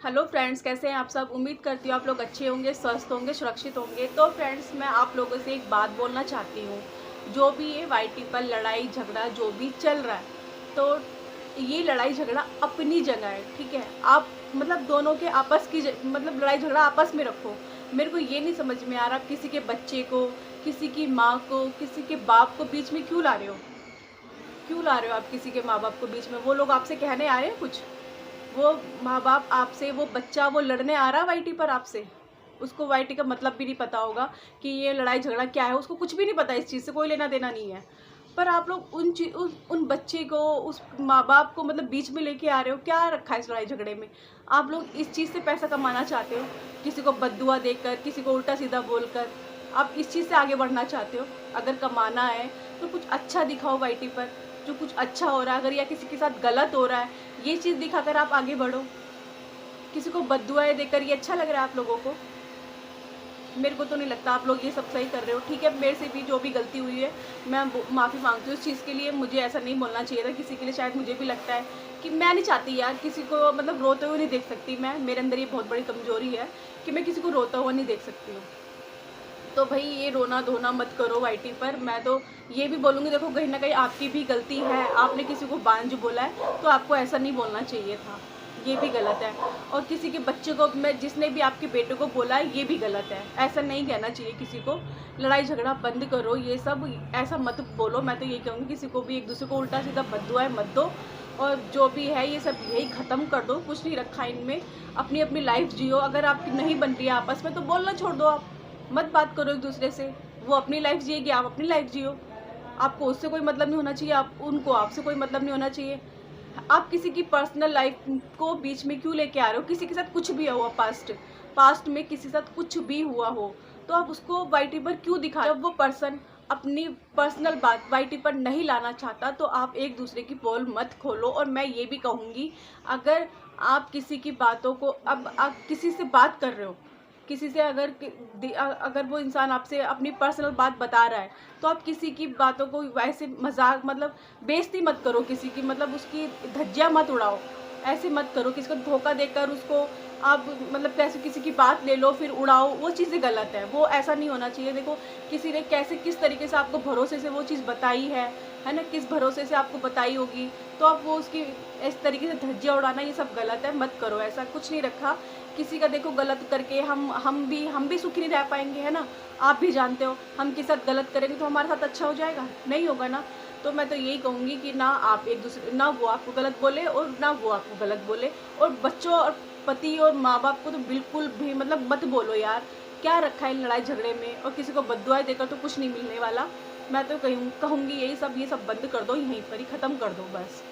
Hello friends, कैसे हैं आप सब। उम्मीद करती हूँ आप लोग अच्छे होंगे, स्वस्थ होंगे, सुरक्षित होंगे। तो फ्रेंड्स, मैं आप लोगों से एक बात बोलना चाहती हूँ। जो भी ये वाईटी पर लड़ाई झगड़ा जो भी चल रहा है, तो ये लड़ाई झगड़ा अपनी जगह है, ठीक है। आप मतलब दोनों के आपस की मतलब लड़ाई झगड़ा आपस में रखो। मेरे को ये नहीं समझ में आ रहा, किसी के बच्चे को, किसी की माँ को, किसी के बाप को बीच में क्यों ला रहे हो। क्यों ला रहे हो आप किसी के माँ बाप को बीच में। वो लोग आपसे कहने आ रहे हैं कुछ, वो माँ बाप आपसे, वो बच्चा वो लड़ने आ रहा है वाईटी पर आपसे। उसको वाईटी का मतलब भी नहीं पता होगा कि ये लड़ाई झगड़ा क्या है। उसको कुछ भी नहीं पता, इस चीज़ से कोई लेना देना नहीं है। पर आप लोग उन बच्चे को, उस माँ बाप को मतलब बीच में लेके आ रहे हो। क्या रखा है इस लड़ाई झगड़े में। आप लोग इस चीज़ से पैसा कमाना चाहते हो, किसी को बद्दुआ देकर, किसी को उल्टा सीधा बोलकर आप इस चीज़ से आगे बढ़ना चाहते हो। अगर कमाना है तो कुछ अच्छा दिखाओ वाईटी पर, जो कुछ अच्छा हो रहा है। अगर या किसी के साथ गलत हो रहा है, ये चीज़ दिखाकर आप आगे बढ़ो। किसी को बद्दुआएं देकर ये अच्छा लग रहा है आप लोगों को। मेरे को तो नहीं लगता आप लोग ये सब सही कर रहे हो। ठीक है, मेरे से भी जो भी गलती हुई है मैं माफ़ी मांगती हूँ इस चीज़ के लिए। मुझे ऐसा नहीं बोलना चाहिए था किसी के लिए। शायद मुझे भी लगता है कि मैं नहीं चाहती यार किसी को मतलब रोते हुए नहीं देख सकती मैं। मेरे अंदर ये बहुत बड़ी कमज़ोरी है कि मैं किसी को रोता हुआ नहीं देख सकती हूँ। तो भाई ये रोना धोना मत करो वाईटी पर। मैं तो ये भी बोलूँगी, देखो कहीं ना कहीं आपकी भी गलती है। आपने किसी को बांझ बोला है तो आपको ऐसा नहीं बोलना चाहिए था, ये भी गलत है। और किसी के बच्चे को, मैं जिसने भी आपके बेटे को बोला है, ये भी गलत है। ऐसा नहीं कहना चाहिए किसी को। लड़ाई झगड़ा बंद करो, ये सब ऐसा मत बोलो। मैं तो ये कहूँगी किसी को भी एक दूसरे को उल्टा सीधा बद्दुआएं मत दो। और जो भी है ये सब यही ख़त्म कर दो, कुछ नहीं रखा इनमें। अपनी अपनी लाइफ जियो। अगर आपकी नहीं बन रही है आपस में तो बोलना छोड़ दो। आप मत बात करो एक दूसरे से। वो अपनी लाइफ जिएगी, आप अपनी लाइफ जियो। आपको उससे कोई मतलब नहीं होना चाहिए, आप उनको आपसे कोई मतलब नहीं होना चाहिए। आप किसी की पर्सनल लाइफ को बीच में क्यों लेके आ रहे हो। किसी के साथ कुछ भी हुआ, पास्ट में किसी के साथ कुछ भी हुआ हो तो आप उसको वाईटी पर क्यों दिखा। जब वो पर्सन अपनी पर्सनल बात वाईटी पर नहीं लाना चाहता तो आप एक दूसरे की पोल मत खोलो। और मैं ये भी कहूँगी, अगर आप किसी की बातों को, अब आप किसी से बात कर रहे हो, किसी से अगर वो इंसान आपसे अपनी पर्सनल बात बता रहा है तो आप किसी की बातों को वैसे मजाक मतलब बेइज्जती मत करो किसी की, मतलब उसकी धज्जियाँ मत उड़ाओ। ऐसे मत करो, किसी को धोखा देकर उसको आप मतलब कैसे किसी की बात ले लो फिर उड़ाओ, वो चीज़ें गलत है। वो ऐसा नहीं होना चाहिए। देखो किसी ने कैसे किस तरीके से आपको भरोसे से वो चीज़ बताई है ना, किस भरोसे से आपको बताई होगी, तो आप वो उसकी इस तरीके से धज्जियाँ उड़ाना, ये सब गलत है। मत करो, ऐसा कुछ नहीं रखा किसी का। देखो गलत करके हम भी सुखी नहीं रह पाएंगे, है ना। आप भी जानते हो, हम किसी साथ गलत करेंगे तो हमारे साथ अच्छा हो जाएगा, नहीं होगा ना। तो मैं तो यही कहूँगी कि ना आप एक दूसरे, ना वो आपको गलत बोले और ना वो आपको गलत बोले। और बच्चों और पति और माँ बाप को तो बिल्कुल भी मतलब मत बोलो यार। क्या रखा है इन लड़ाई झगड़े में। और किसी को बद्दुआएं देकर तो कुछ नहीं मिलने वाला। मैं तो कहूँगी ये सब बंद कर दो, यहीं पर ही ख़त्म कर दो बस।